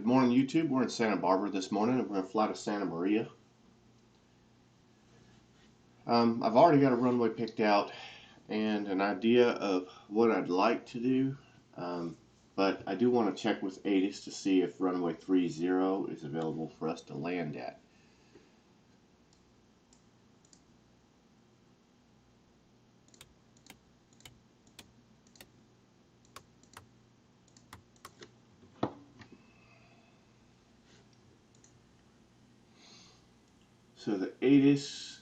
Good morning, YouTube. We're in Santa Barbara this morning, and we're going to fly to Santa Maria. I've already got a runway picked out and an idea of what I'd like to do, but I do want to check with ATIS to see if runway 30 is available for us to land at. So the ATIS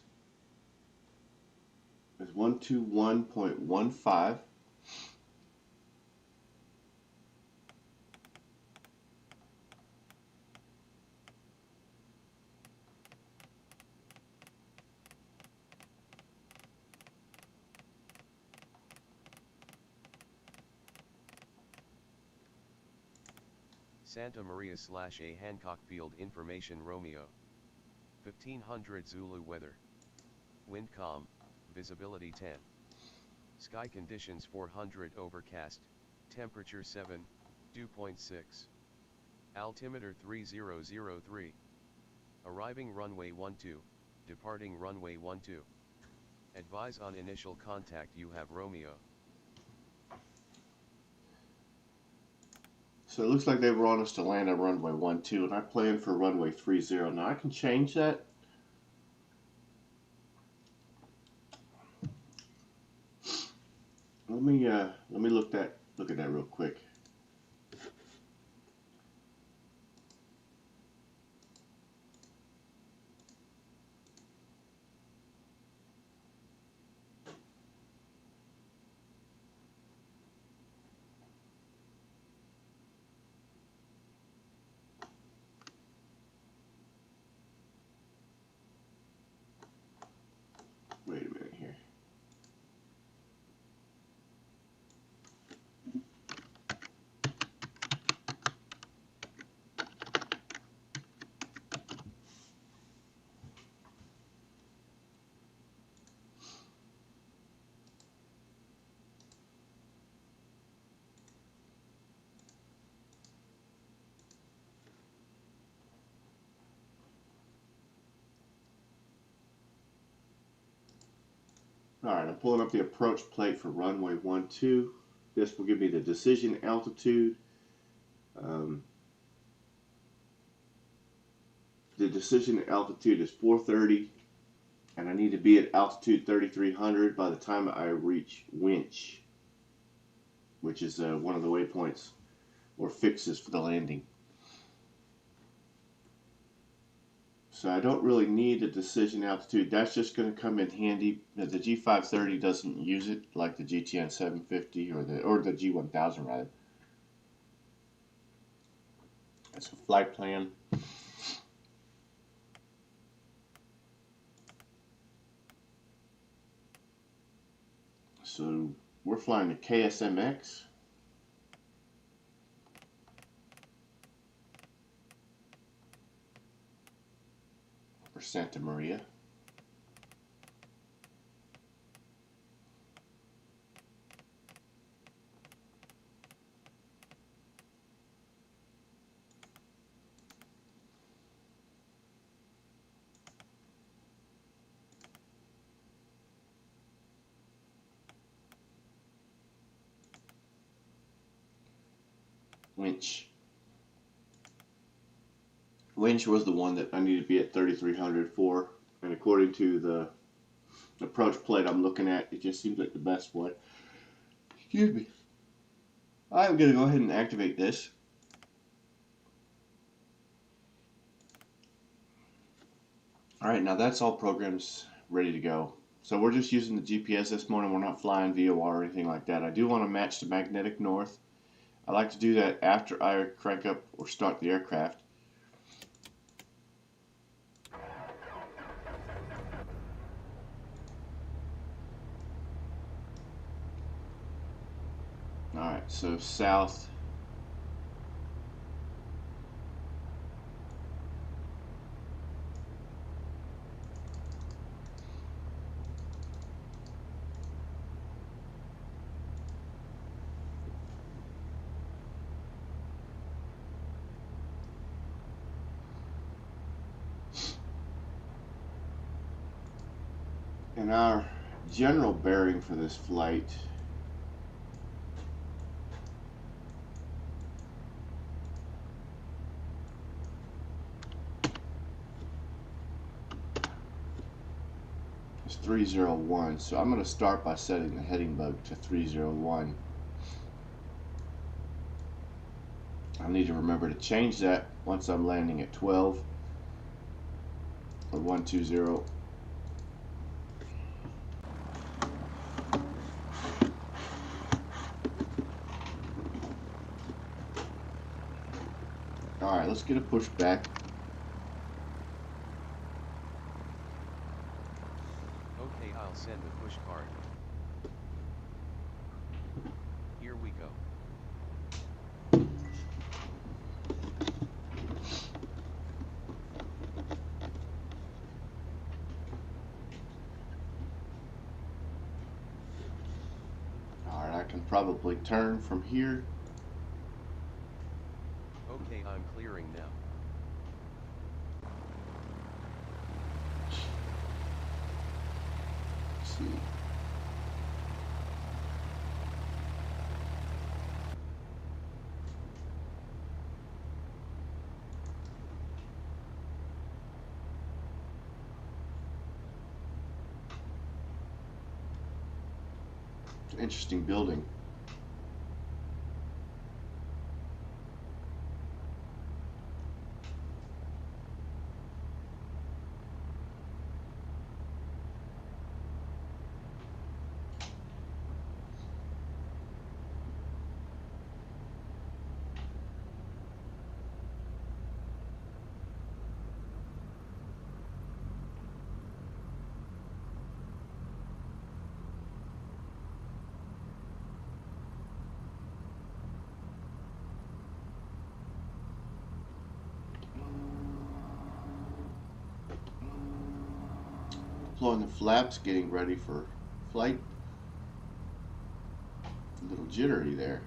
is 121.15. Santa Maria / A Hancock Field Information Romeo. 1500 Zulu weather. Wind calm, visibility 10. Sky conditions 400 overcast, temperature 7, dew point 6. Altimeter 3003. Arriving runway 12, departing runway 12. Advise on initial contact you have Romeo. So it looks like they want us to land at runway 12, and I plan for runway 30. Now I can change that. Let me look at that real quick. Wait a minute here. Alright, I'm pulling up the approach plate for runway 12. This will give me the decision altitude. The decision altitude is 430, and I need to be at altitude 3300 by the time I reach winch, which is one of the waypoints or fixes for the landing. So I don't really need a decision altitude. That's just going to come in handy. The G530 doesn't use it like the GTN 750 or the G1000 rather. That's a flight plan. So we're flying the KSMX. For Santa Maria. Winch. Winch was the one that I needed to be at 3300 for, and according to the approach plate I'm looking at, it just seems like the best one. Excuse me. I'm going to go ahead and activate this. Alright, now that's all programs ready to go. So we're just using the GPS this morning. We're not flying VOR or anything like that. I do want to match the magnetic north. I like to do that after I crank up or start the aircraft. Alright, so south. And our general bearing for this flight is 301. So I'm going to start by setting the heading bug to 301. I need to remember to change that once I'm landing at 12 or 120. Alright, let's get a push back. Okay, I'll send the push card. Here we go. Alright, I can probably turn from here. Okay, I'm clearing now. Let's see. It's an interesting building. Deploying the flaps, getting ready for flight. A little jittery there.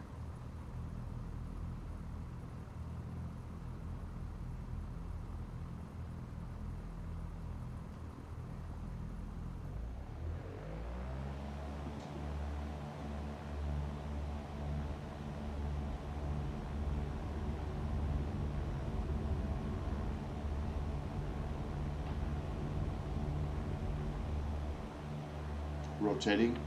Rotating.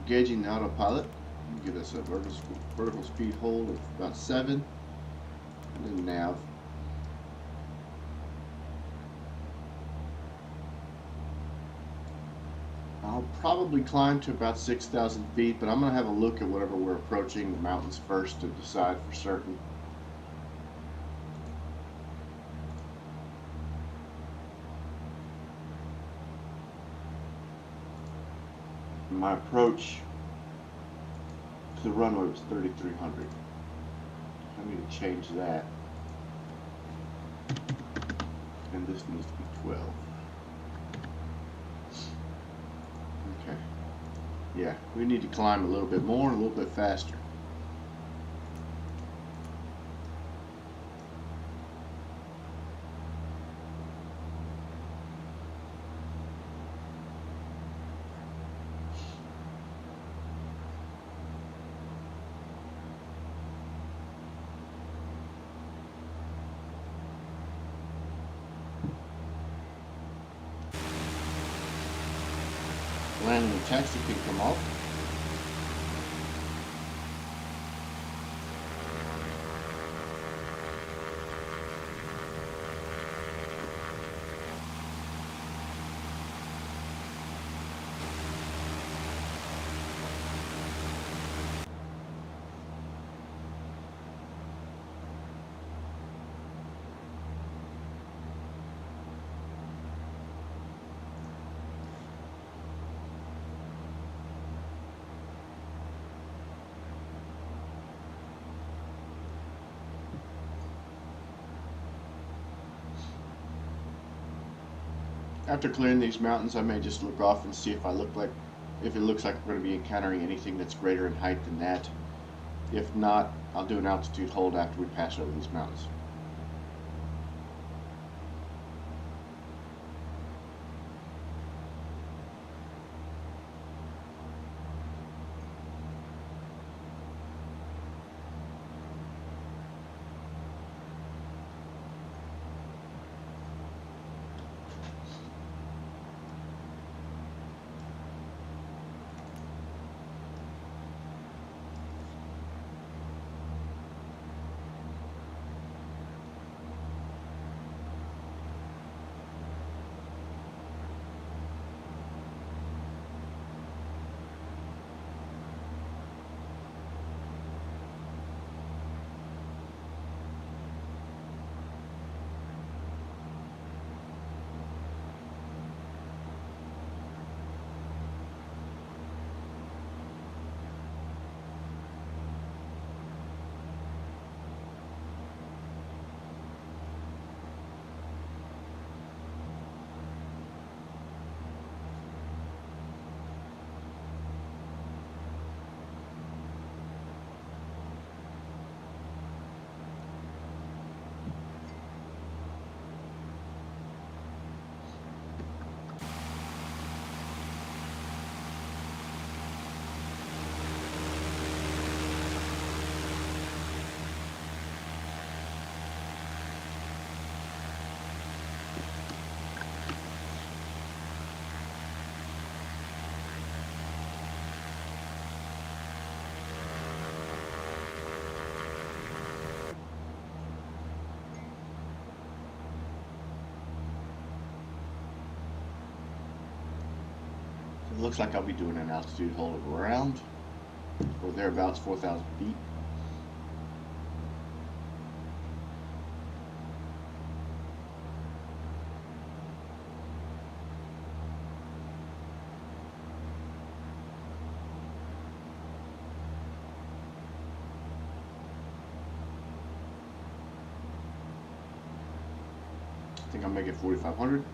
Gauging the autopilot. Give us a vertical speed hold of about 7. And then nav. I'll probably climb to about 6,000 feet, but I'm going to have a look at whatever we're approaching the mountains first to decide for certain. My approach to the runway was 3,300. I need to change that. And this needs to be 12. Okay. Yeah, we need to climb a little bit more and a little bit faster. Landing and taxi can come off. After clearing these mountains, I may just look off and see if it looks like we're going to be encountering anything that's greater in height than that. If not, I'll do an altitude hold after we pass over these mountains. It looks like I'll be doing an altitude hold of around or thereabouts 4,000 feet. I think I'll make it 4,500.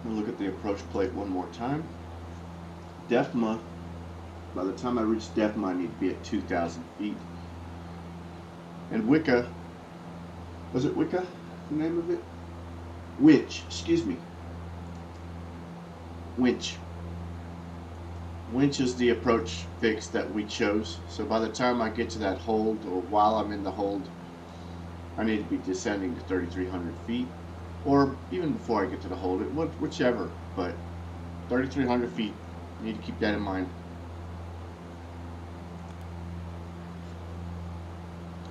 We'll look at the approach plate one more time. DEFMA, by the time I reach DEFMA, I need to be at 2,000 feet. And WICA, was it WICA, the name of it? Winch, excuse me. Winch. Winch is the approach fix that we chose. So by the time I get to that hold, or while I'm in the hold, I need to be descending to 3,300 feet. Or even before I get to the hold, whichever, but 3,300 feet, you need to keep that in mind.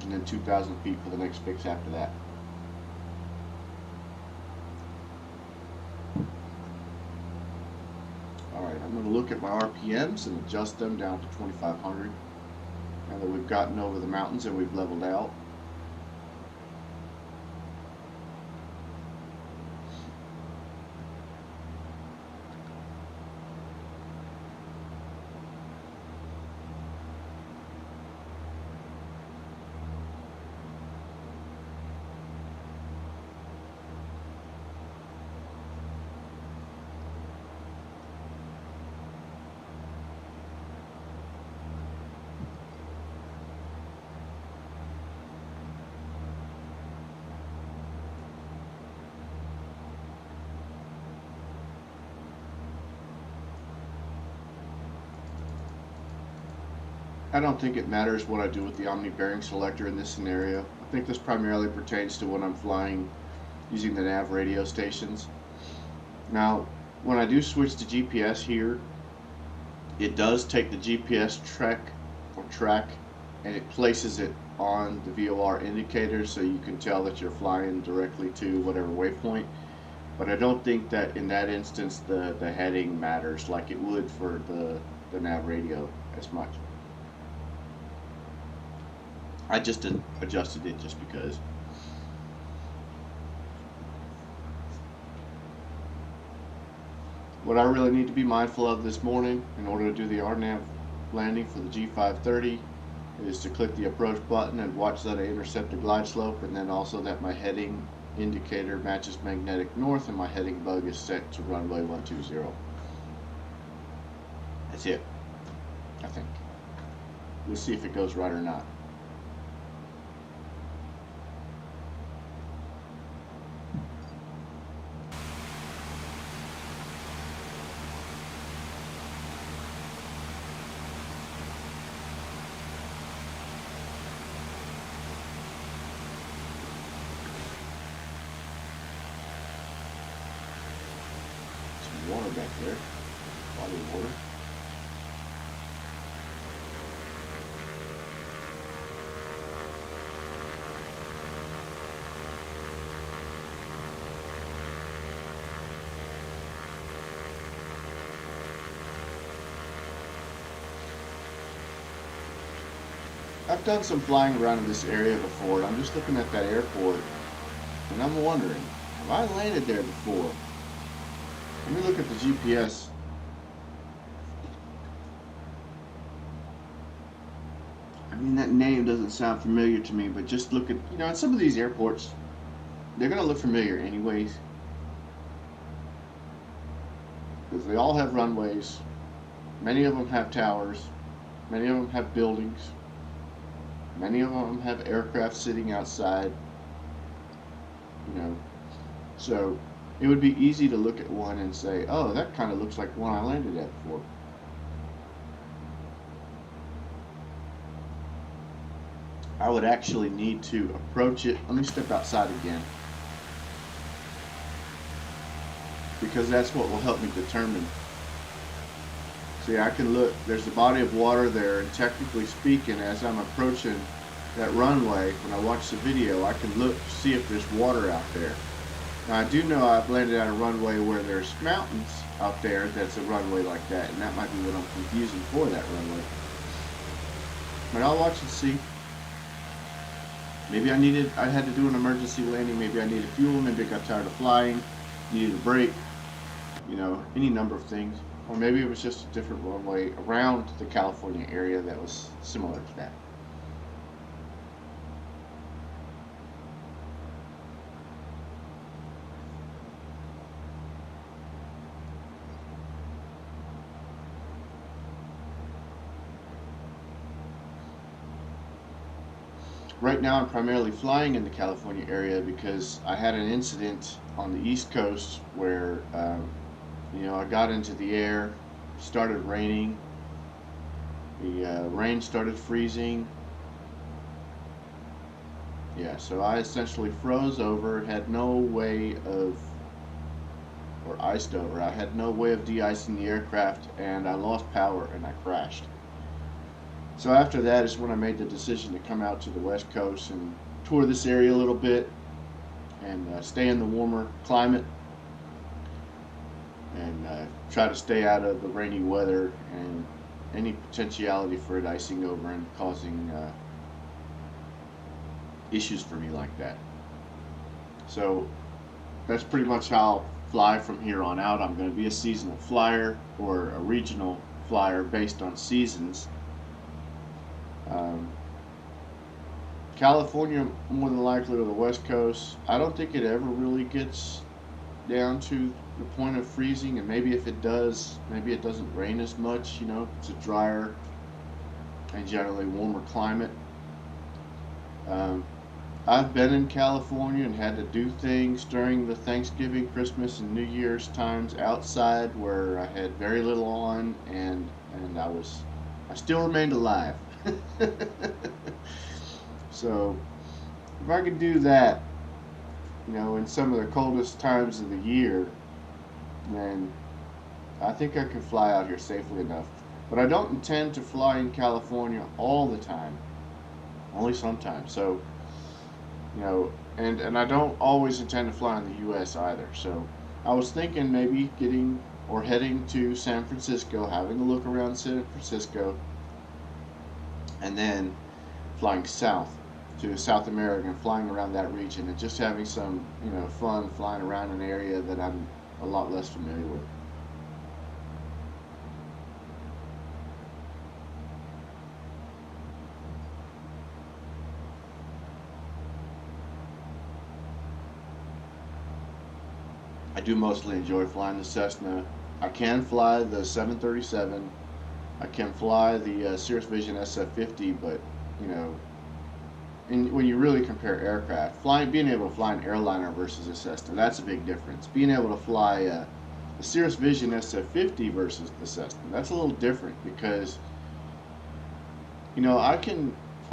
And then 2,000 feet for the next fix after that. Alright, I'm going to look at my RPMs and adjust them down to 2,500 now that we've gotten over the mountains and we've leveled out. I don't think it matters what I do with the Omni bearing selector in this scenario. I think this primarily pertains to when I'm flying using the nav radio stations. Now, when I do switch to GPS here, it does take the GPS track and it places it on the VOR indicator so you can tell that you're flying directly to whatever waypoint. But I don't think that in that instance the heading matters like it would for the nav radio as much. I just adjusted it just because. What I really need to be mindful of this morning in order to do the RNAV landing for the G530 is to click the approach button and watch that I intercept the glide slope, and then also that my heading indicator matches magnetic north and my heading bug is set to runway 120. That's it, I think. We'll see if it goes right or not. Water back there, body of water. I've done some flying around in this area before, and I'm just looking at that airport, and I'm wondering, have I landed there before? Let me look at the GPS. I mean, that name doesn't sound familiar to me, but just look at, at some of these airports, they're going to look familiar anyways. Because they all have runways. Many of them have towers. Many of them have buildings. Many of them have aircraft sitting outside. So it would be easy to look at one and say, oh, that kind of looks like one I landed at before. I would actually need to approach it. Let me step outside again, because that's what will help me determine. See, I can look, there's a body of water there, and technically speaking, as I'm approaching that runway, when I watch the video, I can look to see if there's water out there. Now, I do know I've landed at a runway where there's mountains out there that's a runway like that, and that might be what I'm confusing for that runway. But I'll watch and see. Maybe I had to do an emergency landing, maybe I needed fuel, maybe I got tired of flying, needed a break, any number of things. Or maybe it was just a different runway around the California area that was similar to that. Right now I'm primarily flying in the California area because I had an incident on the East Coast where I got into the air, started raining, the rain started freezing. Yeah, so I essentially froze over, had no way of, or iced over, I had no way of de-icing the aircraft, and I lost power and I crashed. So after that is when I made the decision to come out to the West Coast and tour this area a little bit and stay in the warmer climate and try to stay out of the rainy weather and any potentiality for it icing over and causing issues for me like that. So that's pretty much how I'll fly from here on out. I'm going to be a seasonal flyer or a regional flyer based on seasons. California more than likely, or the West Coast, I don't think it ever really gets down to the point of freezing, and maybe if it does, maybe it doesn't rain as much. It's a drier and generally warmer climate. I've been in California and had to do things during the Thanksgiving, Christmas, and New Year's times outside where I had very little on, and I still remained alive. So if I could do that, in some of the coldest times of the year, then I think I can fly out here safely enough. But I don't intend to fly in California all the time, only sometimes. So, and I don't always intend to fly in the U.S. either. So I was thinking maybe getting or heading to San Francisco, having a look around San Francisco, and then flying south to South America and flying around that region and just having some, fun flying around an area that I'm a lot less familiar with. I do mostly enjoy flying the Cessna. I can fly the 737. I can fly the Cirrus Vision SF-50, but you know, when you really compare aircraft, being able to fly an airliner versus a Cessna, that's a big difference. Being able to fly the Cirrus Vision SF-50 versus the Cessna, that's a little different because I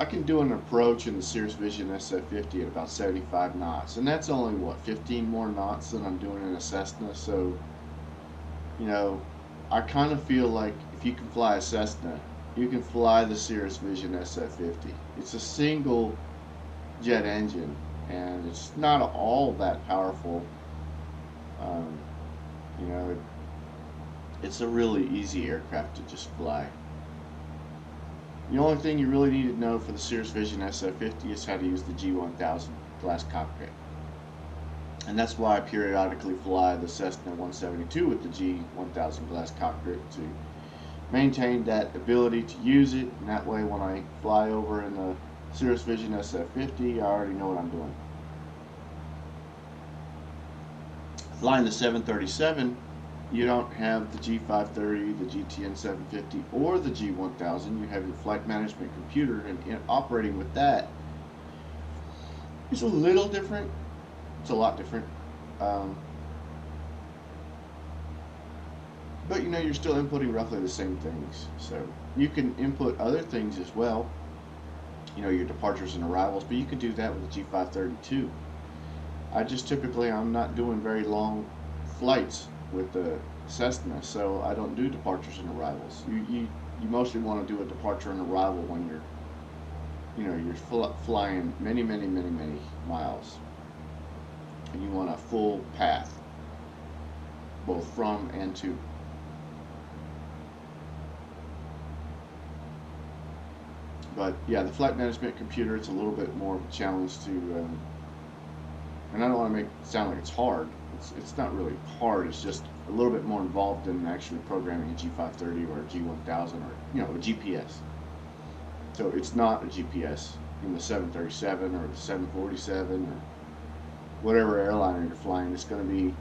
can do an approach in the Cirrus Vision SF-50 at about 75 knots, and that's only what 15 more knots than I'm doing in a Cessna. So, you know, I kind of feel like if you can fly a Cessna, you can fly the Cirrus Vision SF-50. It's a single jet engine, and it's not all that powerful. Um, you know, it, it's a really easy aircraft to just fly. The only thing you really need to know for the Cirrus Vision SF-50 is how to use the G1000 glass cockpit. And that's why I periodically fly the Cessna 172 with the G1000 glass cockpit to maintain that ability to use it. And that way when I fly over in the Cirrus Vision SF-50, I already know what I'm doing. Flying the 737, you don't have the G530, the GTN 750, or the G1000. You have your flight management computer, and operating with that is a little different. It's a lot different. Um, but you're still inputting roughly the same things. So you can input other things as well, your departures and arrivals, but you can do that with the G530 too. I'm not doing very long flights with the Cessna, so I don't do departures and arrivals. You mostly want to do a departure and arrival when you're flying many, many, many, many miles, and you want a full path, both from and to. But yeah, the flight management computer, it's a little bit more of a challenge to, and I don't want to make it sound like it's hard. It's not really hard. It's just a little bit more involved than actually programming a G530 or a G1000 or a GPS. So it's not a GPS in the 737 or the 747 or whatever airliner you're flying. It's going to be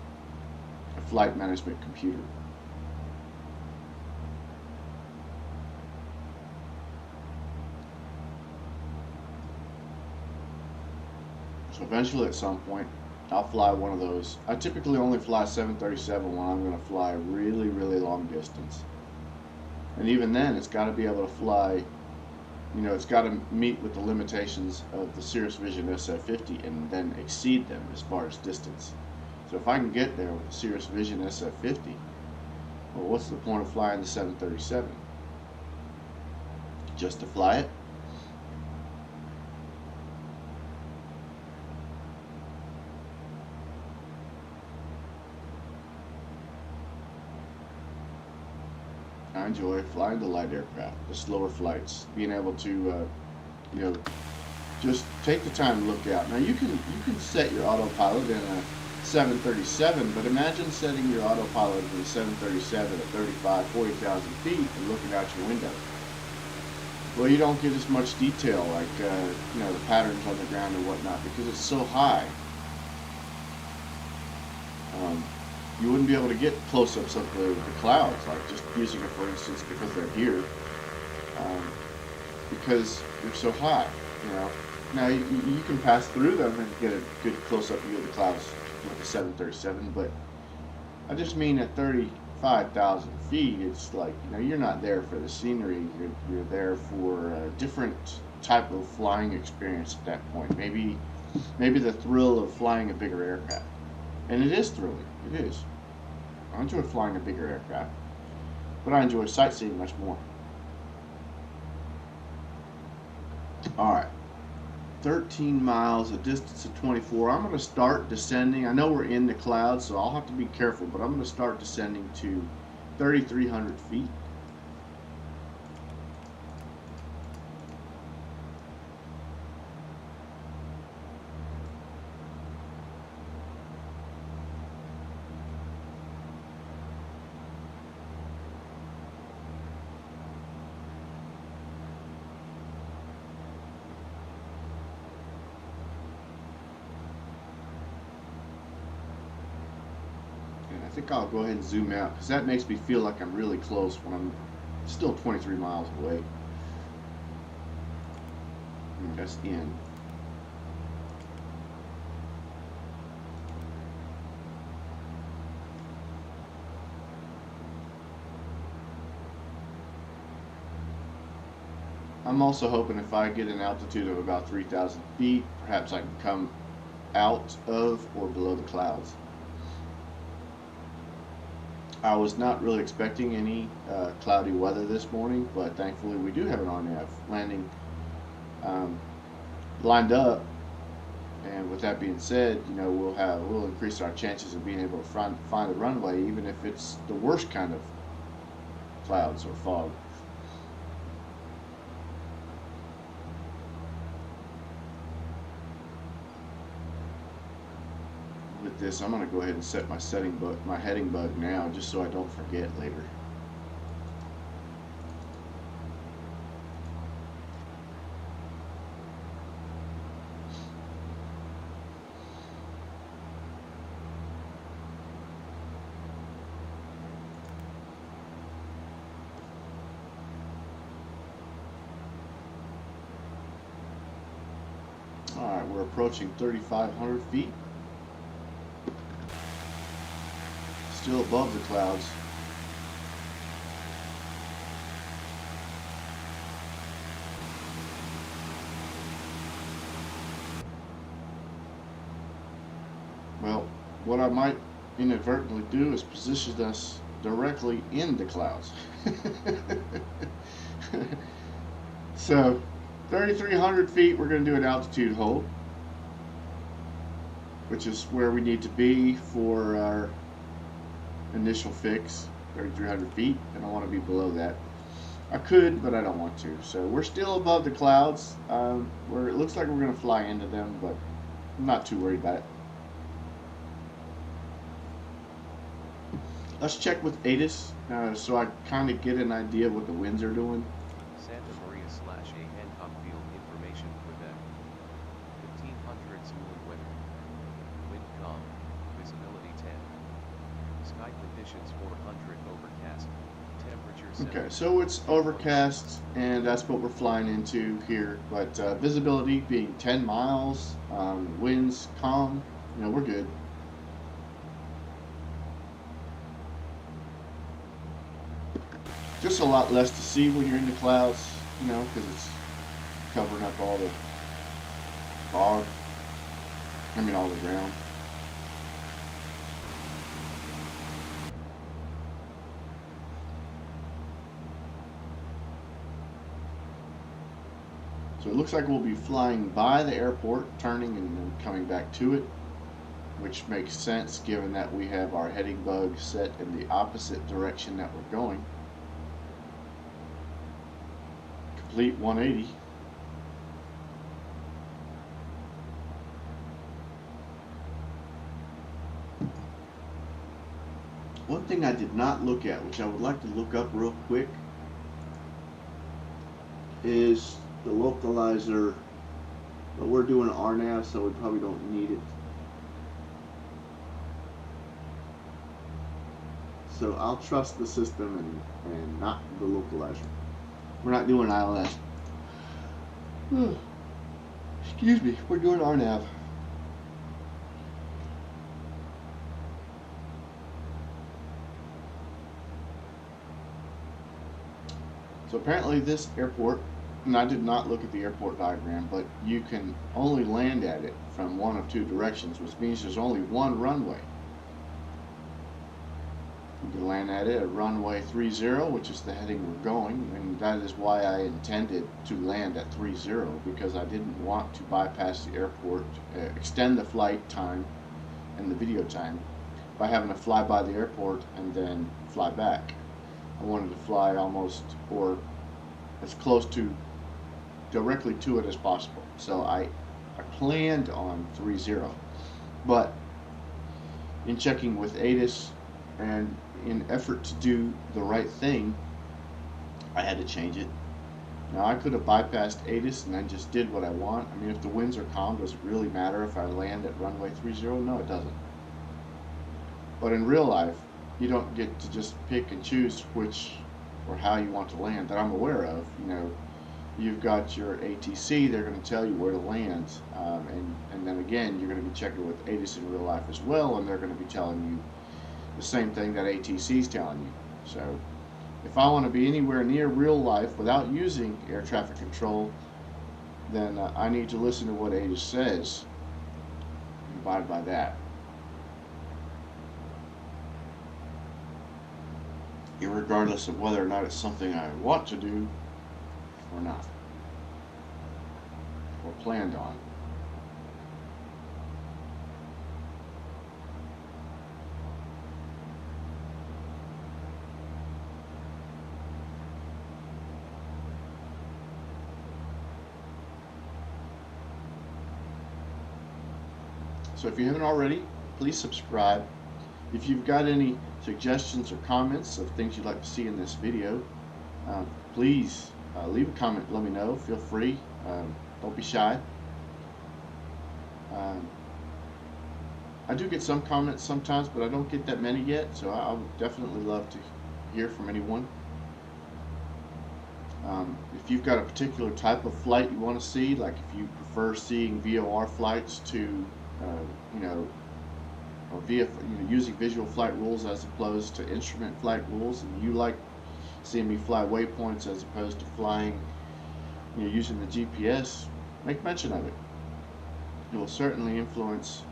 a flight management computer. So eventually, at some point, I'll fly one of those. I typically only fly 737 when I'm going to fly really, really long distance. And even then, it's got to be able to fly, it's got to meet with the limitations of the Cirrus Vision SF-50 and then exceed them as far as distance. So if I can get there with the Cirrus Vision SF-50, well, what's the point of flying the 737? Just to fly it? I enjoy flying the light aircraft, the slower flights, being able to, just take the time to look out. Now you can set your autopilot in a 737, but imagine setting your autopilot in a 737 at 35, 40,000 feet and looking out your window. Well, you don't get as much detail like, the patterns on the ground and whatnot because it's so high. You wouldn't be able to get close-ups of the clouds, like just using it for instance because they're here, because they're so high. Now you can pass through them and get a good close-up view of the clouds with the 737, but I just mean at 30, 5,000 feet, it's like, you know, you're not there for the scenery. You're there for a different type of flying experience at that point. Maybe the thrill of flying a bigger aircraft. And it is thrilling. It is. I enjoy flying a bigger aircraft, but I enjoy sightseeing much more. All right. 13 miles, a distance of 24. I'm going to start descending. I know we're in the clouds, so I'll have to be careful, but I'm going to start descending to 3,300 feet. I think I'll go ahead and zoom out because that makes me feel like I'm really close when I'm still 23 miles away. That's in. I'm also hoping if I get an altitude of about 3,000 feet, perhaps I can come out of or below the clouds. I was not really expecting any cloudy weather this morning, but thankfully we do have an RNAV landing lined up. And with that being said, you know, we'll increase our chances of being able to find the runway, even if it's the worst kind of clouds or fog. With this, I'm going to go ahead and set my heading bug now, just so I don't forget later. All right, we're approaching 3,500 feet. Still above the clouds. Well, what I might inadvertently do is position us directly in the clouds. So 3,300 feet, we're going to do an altitude hold, which is where we need to be for our initial fix, 3,300 feet, and I want to be below that. I could, but I don't want to. So we're still above the clouds, where it looks like we're going to fly into them, but I'm not too worried about it. Let's check with ATIS, so I kind of get an idea of what the winds are doing. Santa Maria/A Hancock Field information Quebec. 1500 smooth weather. Wind calm. Visibility 10. Sky conditions 400 overcast. Temperature 7. Okay, so it's overcast, and that's what we're flying into here. But visibility being 10 miles, winds calm. You know, we're good. Just a lot less to see when you're in the clouds, you know, because it's covering up all the fog. I mean, all the ground. So it looks like we'll be flying by the airport, turning and then coming back to it, which makes sense given that we have our heading bug set in the opposite direction that we're going. Complete 180. One thing I did not look at, which I would like to look up real quick, is the localizer. But we're doing RNAV, so we probably don't need it. So I'll trust the system and not the localizer. We're not doing ILS. Excuse me, we're doing RNAV. So apparently this airport, and I did not look at the airport diagram, but you can only land at it from one of two directions, which means there's only one runway. You can land at it at runway 30, which is the heading we're going, and that is why I intended to land at 30, because I didn't want to bypass the airport, extend the flight time and the video time by having to fly by the airport and then fly back. I wanted to fly almost, or as close to directly to it as possible. So I planned on 30, but in checking with ATIS and in effort to do the right thing, I had to change it. Now I could have bypassed ATIS and then just did what I want. I mean, if the winds are calm, does it really matter if I land at runway 30? No, it doesn't. But in real life, you don't get to just pick and choose which or how you want to land that I'm aware of. You know, you've got your ATC, they're going to tell you where to land, and then again, you're going to be checking with ATIS in real life as well, and they're going to be telling you the same thing that ATC is telling you. So if I want to be anywhere near real life without using air traffic control, then I need to listen to what ATIS says and abide by that. Regardless of whether or not it's something I want to do or not, or planned on. So if you haven't already, please subscribe. If you've got any suggestions or comments of things you'd like to see in this video, please leave a comment, let me know. Feel free, don't be shy. I do get some comments sometimes, but I don't get that many yet, so I would definitely love to hear from anyone. If you've got a particular type of flight you want to see, like if you prefer seeing VOR flights to, you know, or using visual flight rules as opposed to instrument flight rules, and you like seeing me fly waypoints as opposed to flying, using the GPS, make mention of it. It will certainly influence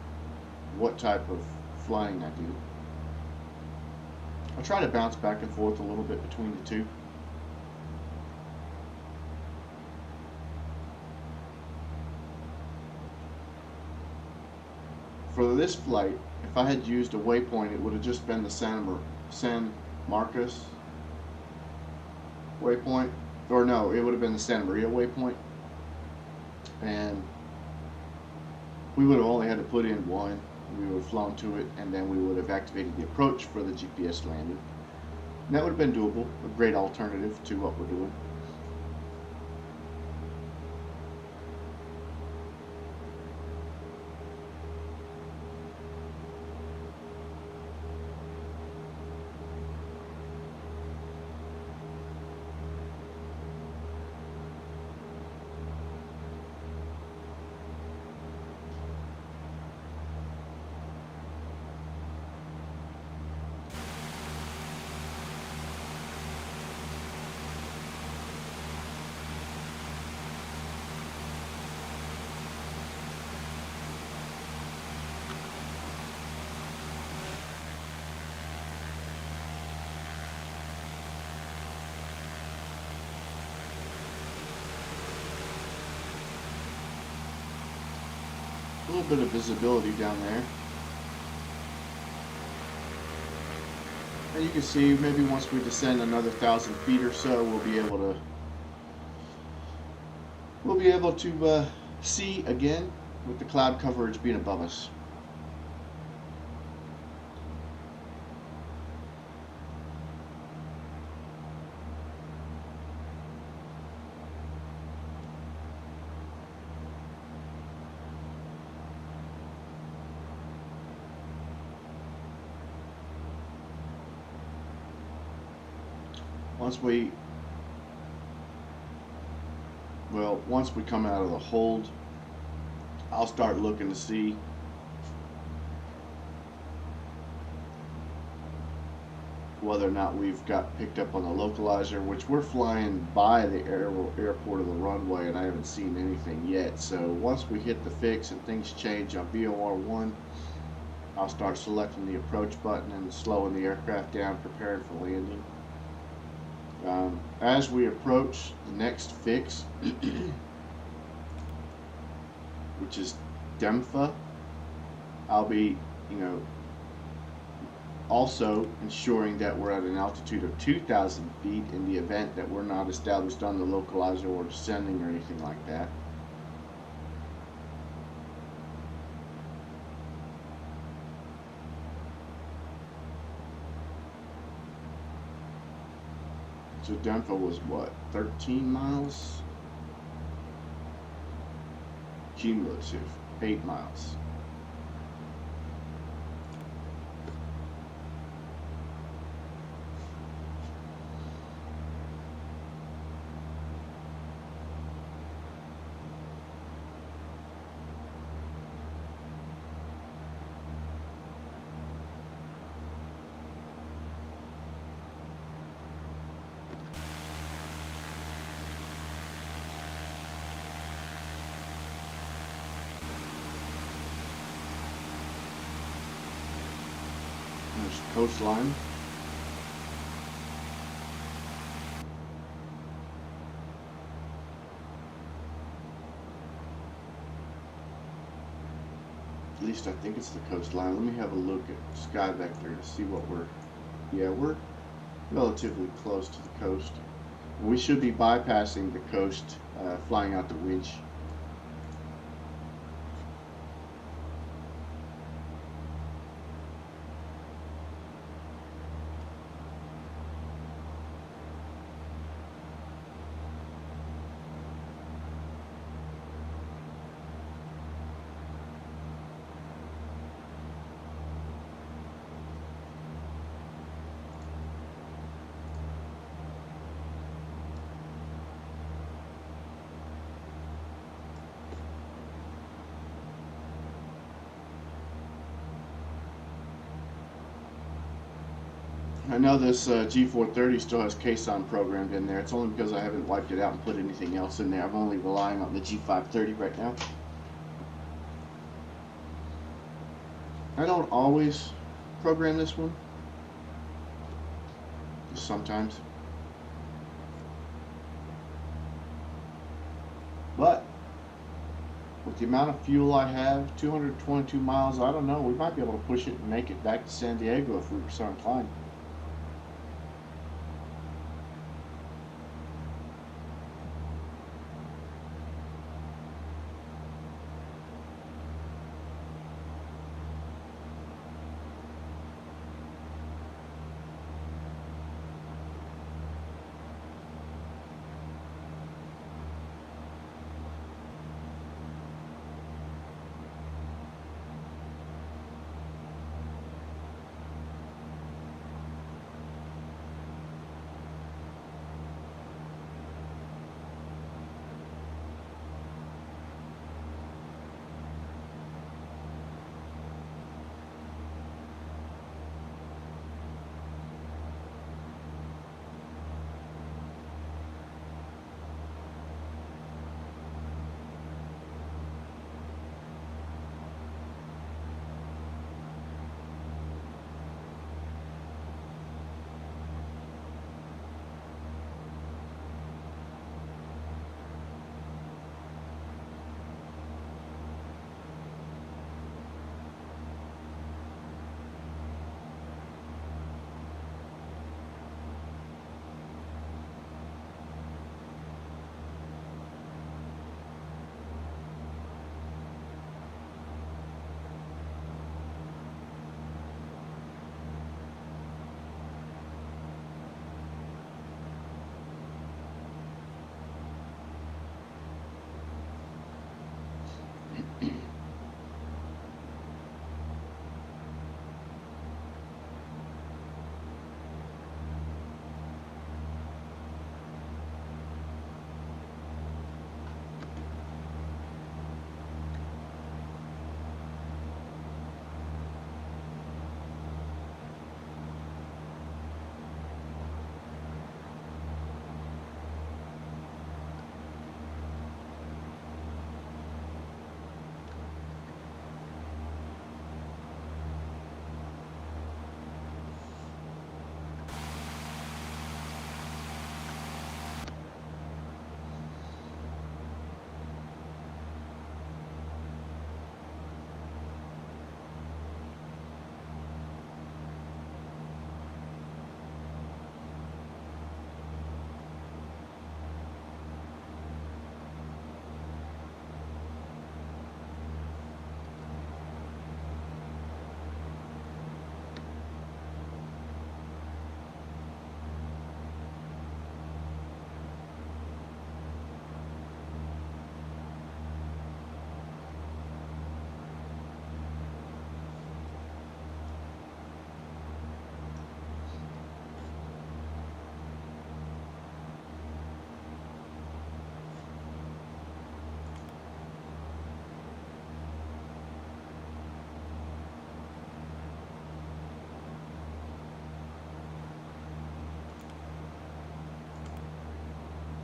what type of flying I do. I try to bounce back and forth a little bit between the two. For this flight, if I had used a waypoint, it would have just been the San Marcos waypoint, or no, it would have been the Santa Maria waypoint, and we would have only had to put in one. We would have flown to it, and then we would have activated the approach for the GPS landing. And that would have been doable, a great alternative to what we're doing. A little bit of visibility down there. And you can see maybe once we descend another 1,000 feet or so, we'll be able to see again with the cloud coverage being above us. Once we come out of the hold, I'll start looking to see whether or not we've got picked up on the localizer, which we're flying by the airport of the runway, and I haven't seen anything yet. So once we hit the fix and things change on VOR 1, I'll start selecting the approach button and slowing the aircraft down, preparing for landing. As we approach the next fix, which is DEMFA, I'll be, also ensuring that we're at an altitude of 2,000 feet in the event that we're not established on the localizer or descending or anything like that. So DEMFA was what, 13 miles? Cumulative, 8 miles. There's coastline. At least I think it's the coastline. Let me have a look at Sky Vector to see what we're relatively close to the coast. We should be bypassing the coast, flying out the winch. I know this G430 still has Caisson programmed in there. It's only because I haven't wiped it out and put anything else in there. I'm only relying on the G530 right now. I don't always program this one, just sometimes. But with the amount of fuel I have, 222 miles, I don't know, we might be able to push it and make it back to San Diego if we were so inclined.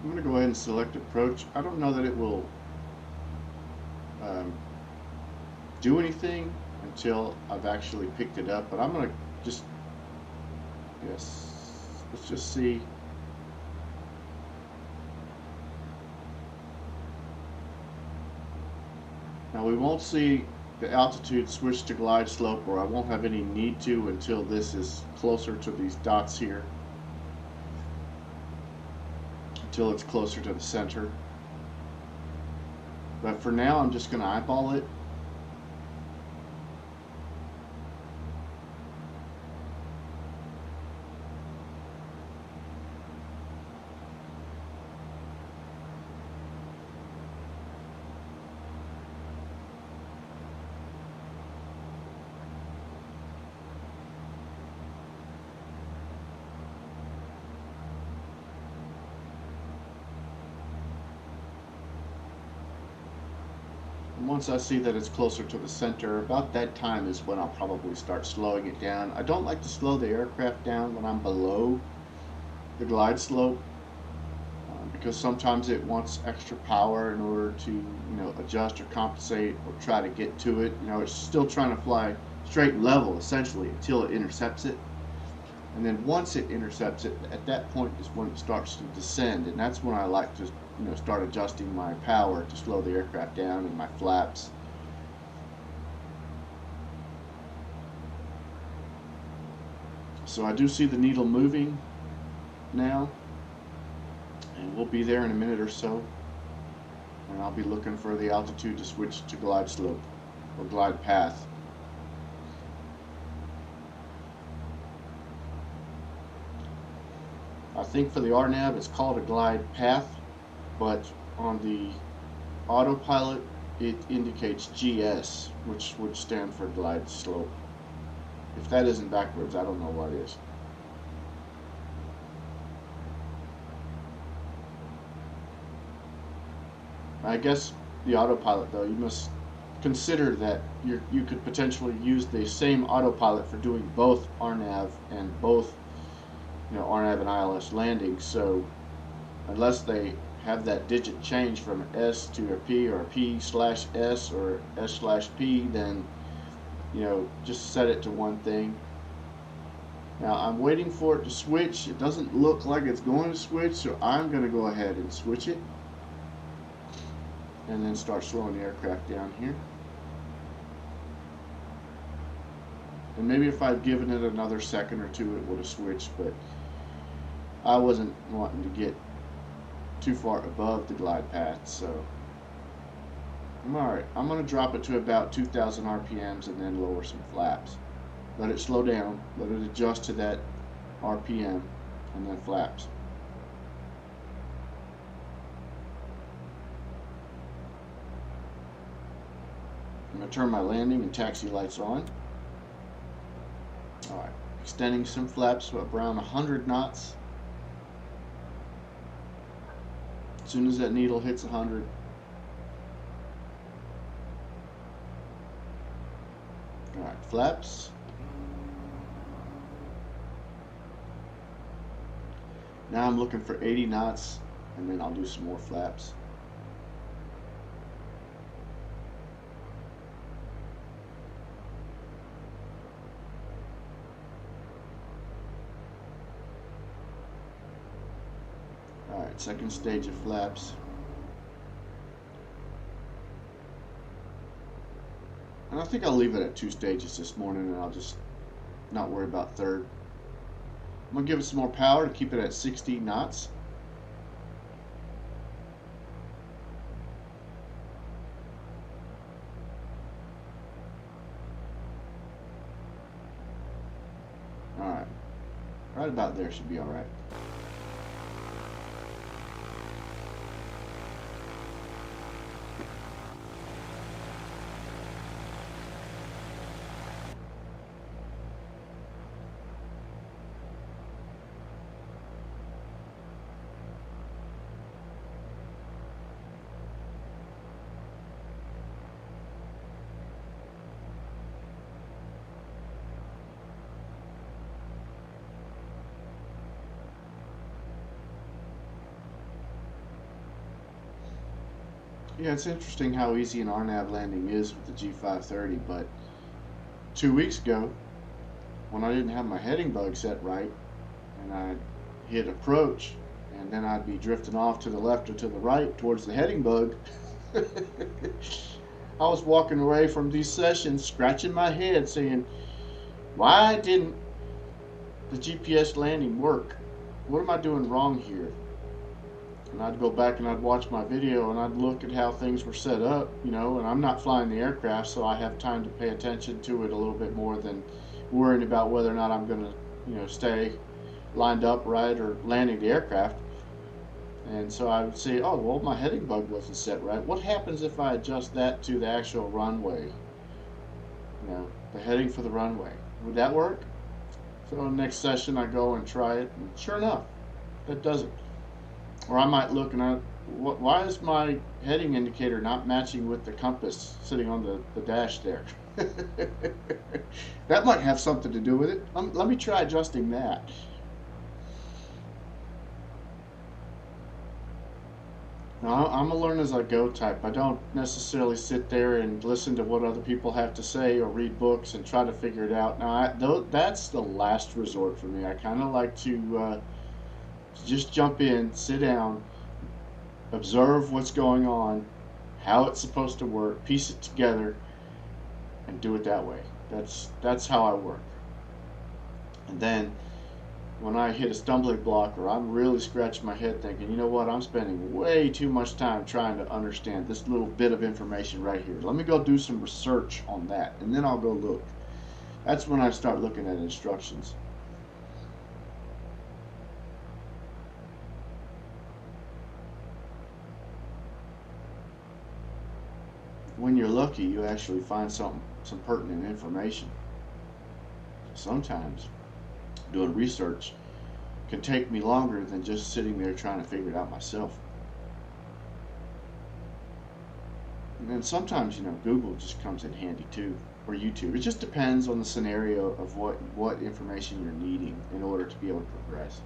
I'm going to go ahead and select approach. I don't know that it will um, do anything until I've actually picked it up, but I'm going to just, yes, let's just see. Now we won't see the altitude switch to glide slope, or I won't have any need to until this is closer to these dots here, until it's closer to the center. But for now, I'm just going to eyeball it. Once I see that it's closer to the center, about that time is when I'll probably start slowing it down. I don't like to slow the aircraft down when I'm below the glide slope because sometimes it wants extra power in order to, adjust or compensate or try to get to it. It's still trying to fly straight and level essentially until it intercepts it. And then once it intercepts it, at that point is when it starts to descend, and that's when I like to start adjusting my power to slow the aircraft down and my flaps. So I do see the needle moving now, and we'll be there in a minute or so, and I'll be looking for the altitude to switch to glide slope or glide path. I think for the RNAV it's called a glide path, but on the autopilot it indicates GS, which would stand for glide slope. If that isn't backwards, I don't know what is. I guess the autopilot, though, you must consider that you could potentially use the same autopilot for doing both RNAV and both RNAV and ILS landings. So unless they have that digit change from S to a P or a P/S or S/P, then just set it to one thing. Now I'm waiting for it to switch. It doesn't look like it's going to switch, so I'm going to go ahead and switch it and then start slowing the aircraft down here. And maybe if I'd given it another second or two, it would have switched, but I wasn't wanting to get too far above the glide path, so alright. I'm going to drop it to about 2,000 RPMs and then lower some flaps. Let it slow down, let it adjust to that RPM, and then flaps. I'm going to turn my landing and taxi lights on. Alright, extending some flaps to around 100 knots. As soon as that needle hits 100, alright, flaps. Now I'm looking for 80 knots, and then I'll do some more flaps. Alright, second stage of flaps. And I think I'll leave it at 2 stages this morning, and I'll just not worry about third. I'm going to give it some more power to keep it at 60 knots. Alright, right about there should be alright. Yeah, it's interesting how easy an RNAV landing is with the G530, but 2 weeks ago, when I didn't have my heading bug set right, and I hit approach, and then I'd be drifting off to the left or to the right towards the heading bug, I was walking away from these sessions scratching my head saying, why didn't the GPS landing work? What am I doing wrong here? And I'd go back and I'd watch my video and I'd look at how things were set up, and I'm not flying the aircraft, so I have time to pay attention to it a little bit more than worrying about whether or not I'm going to, stay lined up right or landing the aircraft. And so I would say, oh, well, my heading bug wasn't set right. What happens if I adjust that to the actual runway? The heading for the runway. Would that work? So next session I go and try it, and sure enough, that doesn't. Or I might look and why is my heading indicator not matching with the compass sitting on the dash there? That might have something to do with it. Let me try adjusting that. Now, I'm a learn as I go type. I don't necessarily sit there and listen to what other people have to say or read books and try to figure it out. Now, that's the last resort for me. I kind of like to just jump in, sit down, observe what's going on, how it's supposed to work, piece it together, and do it that way. That's how I work. And then when I hit a stumbling block or I'm really scratching my head thinking, you know what, I'm spending way too much time trying to understand this little bit of information right here. Let me go do some research on that, and then I'll go look. That's when I start looking at instructions. When you're lucky, you actually find some pertinent information. Sometimes doing research can take me longer than just sitting there trying to figure it out myself. And then sometimes, Google just comes in handy too, or YouTube. It just depends on the scenario of what information you're needing in order to be able to progress.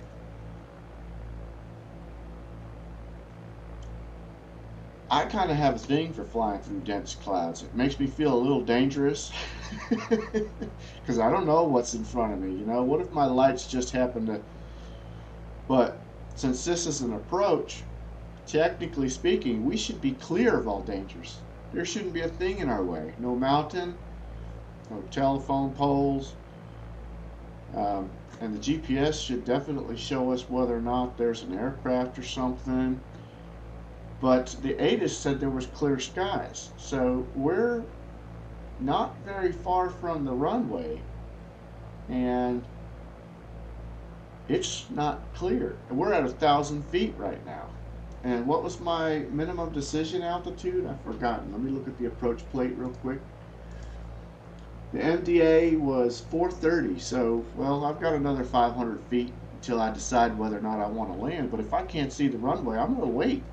I kind of have a thing for flying through dense clouds. It makes me feel a little dangerous because I don't know what's in front of me. What if my lights just happen to... But since this is an approach, technically speaking, we should be clear of all dangers. There shouldn't be a thing in our way. No mountain, no telephone poles, and the GPS should definitely show us whether or not there's an aircraft or something. But the ATIS said there was clear skies, so we're not very far from the runway, and it's not clear. We're at 1,000 feet right now. And what was my minimum decision altitude? I've forgotten. Let me look at the approach plate real quick. The MDA was 430, so, well, I've got another 500 feet until I decide whether or not I want to land. But if I can't see the runway, I'm going to wait.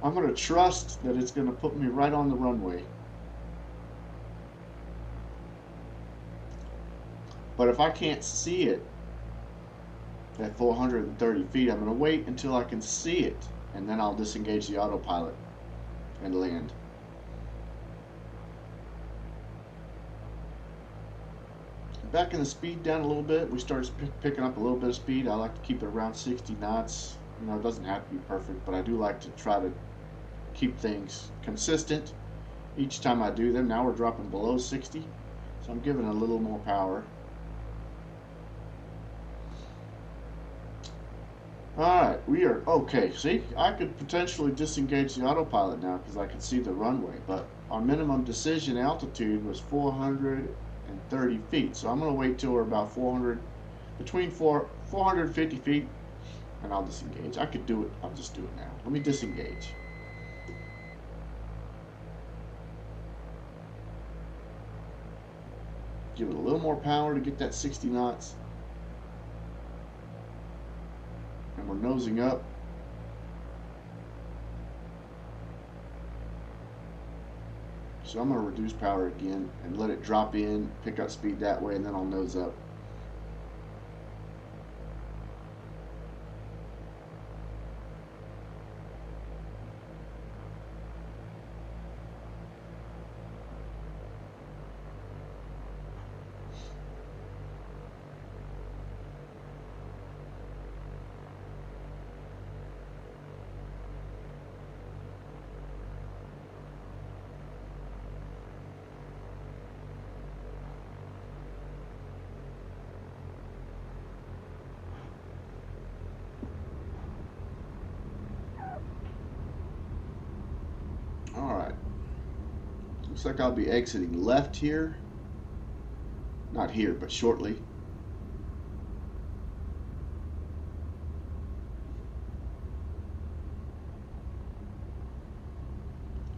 I'm going to trust that it's going to put me right on the runway. But if I can't see it at 430 feet, I'm going to wait until I can see it, and then I'll disengage the autopilot and land. Backing the speed down a little bit, we started picking up a little bit of speed. I like to keep it around 60 knots. It doesn't have to be perfect, but I do like to try to keep things consistent each time I do them. Now we're dropping below 60, so I'm giving a little more power. Alright, we are okay. See, I could potentially disengage the autopilot now because I can see the runway, but our minimum decision altitude was 430 feet. So I'm going to wait till we're about 450 feet, and I'll disengage. I could do it. I'll just do it now. Let me disengage. Give it a little more power to get that 60 knots. And we're nosing up. So I'm going to reduce power again and let it drop in, pick up speed that way, and then I'll nose up. Looks like I'll be exiting left here. Not here, but shortly.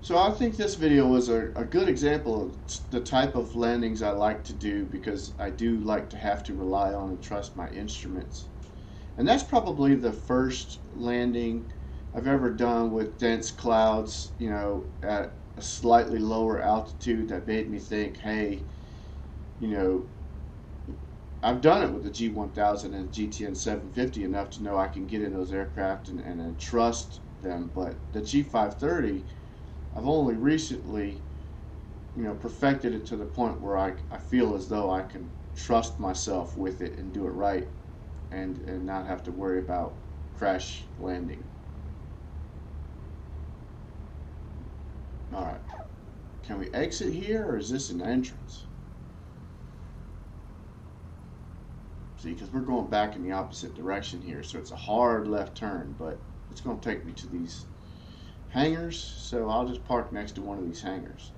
So I think this video was a good example of the type of landings I like to do, because I do like to have to rely on and trust my instruments. And that's probably the first landing I've ever done with dense clouds, you know, at a slightly lower altitude, that made me think, hey, you know, I've done it with the G1000 and GTN 750 enough to know I can get in those aircraft and trust them. But the G530, I've only recently, you know, perfected it to the point where I feel as though I can trust myself with it and do it right, and not have to worry about crash landing. All right, can we exit here, or is this an entrance? See, because we're going back in the opposite direction here, so it's a hard left turn, but it's going to take me to these hangars, so I'll just park next to one of these hangars.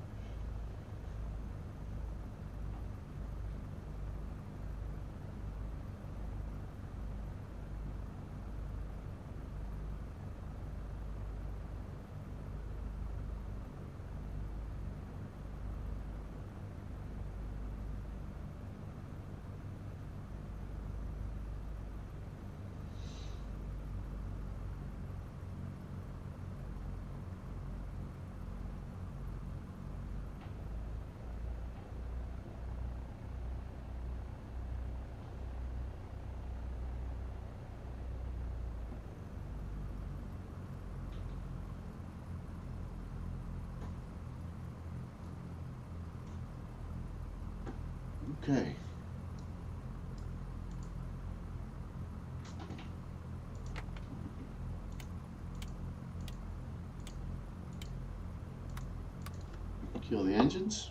Okay. Kill the engines.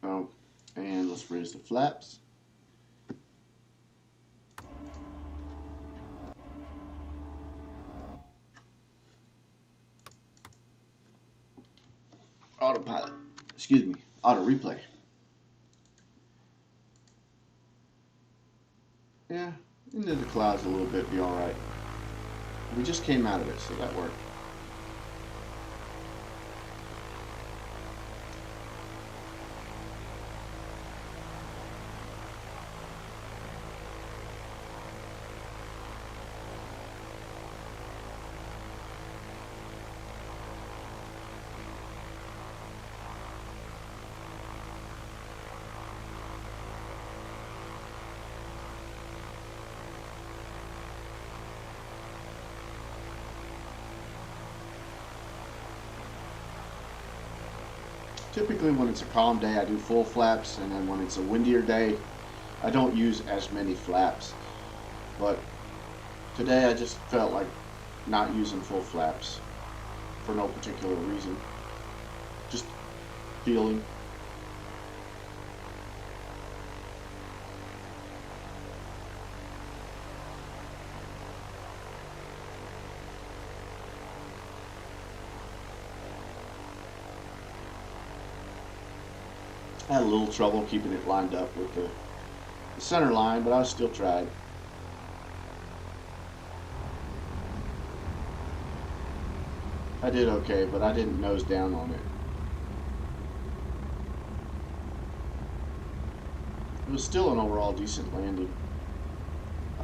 Oh, and let's raise the flaps. Autopilot. Excuse me. Auto replay. Yeah, into the clouds a little bit, be alright. We just came out of it, so that worked. Typically when it's a calm day I do full flaps, and then when it's a windier day I don't use as many flaps. But today I just felt like not using full flaps for no particular reason. Just feeling. I had a little trouble keeping it lined up with the center line, but I still tried. I did okay, but I didn't nose down on it. It was still an overall decent landing.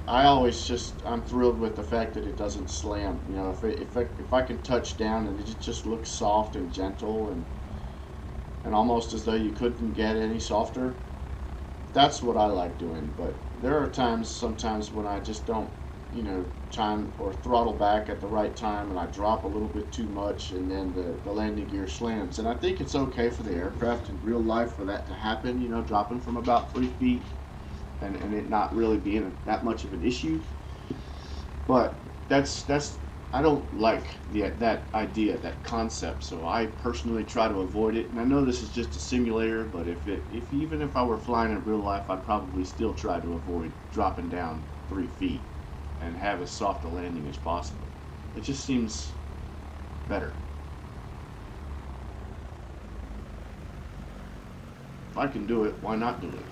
I'm thrilled with the fact that it doesn't slam. You know, if I can touch down and it just looks soft and gentle and almost as though you couldn't get any softer, that's what I like doing. But there are sometimes when I just don't, you know, time or throttle back at the right time, and I drop a little bit too much, and then the landing gear slams. And I think it's okay for the aircraft in real life for that to happen, you know, dropping from about 3 feet and it not really being that much of an issue. But that's I don't like that idea, that concept, so I personally try to avoid it. And I know this is just a simulator, but even if I were flying in real life, I'd probably still try to avoid dropping down 3 feet and have as soft a landing as possible. It just seems better. If I can do it, why not do it?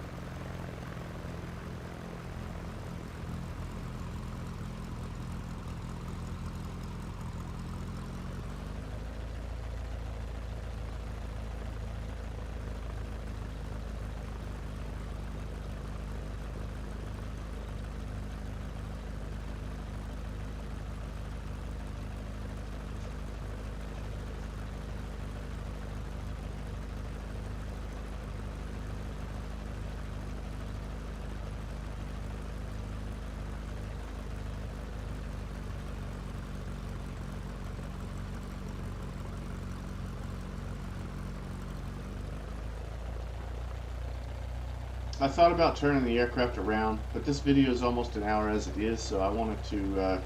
I thought about turning the aircraft around, but this video is almost an hour as it is, so I wanted to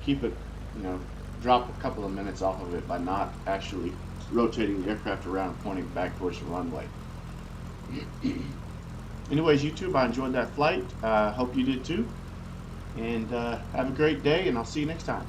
keep it, drop a couple of minutes off of it by not actually rotating the aircraft around and pointing back towards the runway. Anyways, YouTube, I enjoyed that flight. Hope you did too. And have a great day, and I'll see you next time.